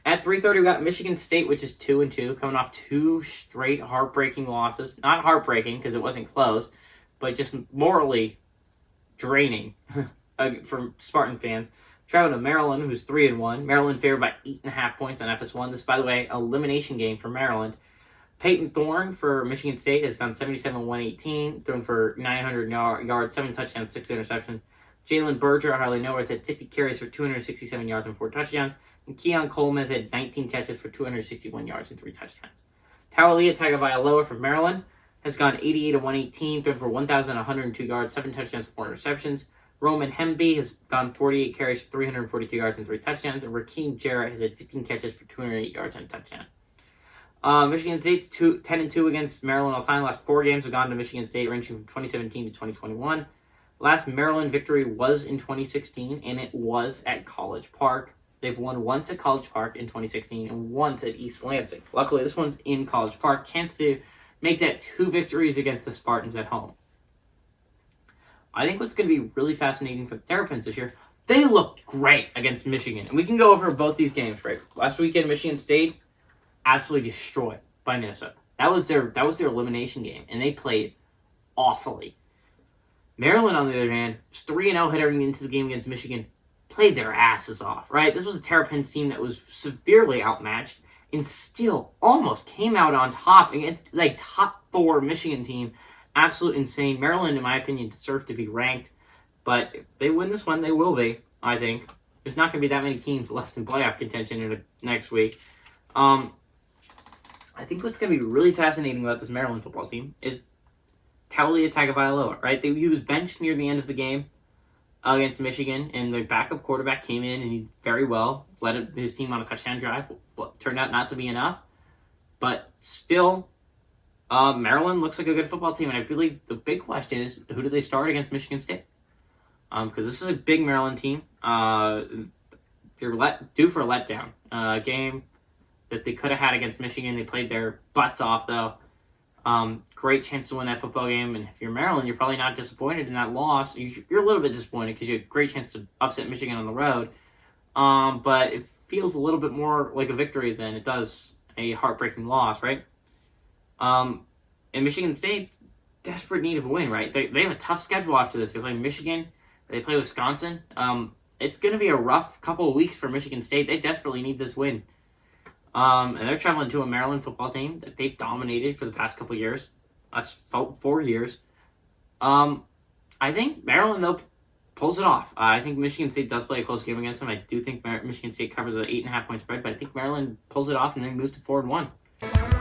At 3:30, we got Michigan State, which is 2-2, coming off 2 straight heartbreaking losses. Not heartbreaking because it wasn't close, but just morally draining for Spartan fans. Traveling to Maryland, who's 3-1. Maryland favored by 8.5 points on FS1. This, by the way, elimination game for Maryland. Peyton Thorne for Michigan State has gone 77-118, thrown for 900 yards, 7 touchdowns, 6 interceptions. Jalen Berger, I hardly know, has had 50 carries for 267 yards and 4 touchdowns. And Keon Coleman has had 19 catches for 261 yards and 3 touchdowns. Taulia Tagovailoa from Maryland has gone 88-118, thrown for 1,102 yards, 7 touchdowns, 4 interceptions. Roman Hemby has gone 48 carries for 342 yards and 3 touchdowns. And Rakeem Jarrett has had 15 catches for 208 yards and a touchdown. Michigan State's 10-2 against Maryland all time. Last 4 games have gone to Michigan State, ranging from 2017 to 2021. Last Maryland victory was in 2016, and it was at College Park. They've won once at College Park in 2016 and once at East Lansing. Luckily, this one's in College Park. Chance to make that 2 victories against the Spartans at home. I think what's going to be really fascinating for the Terrapins this year, they looked great against Michigan. And we can go over both these games, right? Last weekend, Michigan State absolutely destroyed by Minnesota. That was their elimination game, and they played awfully. Maryland, on the other hand, was 3-0 heading into the game against Michigan, played their asses off, right? This was a Terrapins team that was severely outmatched and still almost came out on top against top 4 Michigan team. Absolute insane. Maryland, in my opinion, deserves to be ranked, but if they win this one, they will be, I think. There's not going to be that many teams left in playoff contention in the next week. I think what's going to be really fascinating about this Maryland football team is Taulia Tagovailoa, right? He was benched near the end of the game against Michigan, and the backup quarterback came in and he very well led his team on a touchdown drive. Well, turned out not to be enough, but still, Maryland looks like a good football team, and I believe the big question is, who do they start against Michigan State? Because this is a big Maryland team. They're due for a letdown. Game that they could have had against Michigan. They played their butts off, though. Great chance to win that football game, and if you're Maryland, you're probably not disappointed in that loss. You're a little bit disappointed because you had a great chance to upset Michigan on the road, but it feels a little bit more like a victory than it does a heartbreaking loss, right? And Michigan State, desperate need of a win, right? They have a tough schedule after this. They play Michigan, they play Wisconsin. It's going to be a rough couple of weeks for Michigan State. They desperately need this win. And they're traveling to a Maryland football team that they've dominated for the past couple of years. Last 4 years. I think Maryland, though, pulls it off. I think Michigan State does play a close game against them. I do think Michigan State covers an 8.5 point spread, but I think Maryland pulls it off and then moves to 4-1.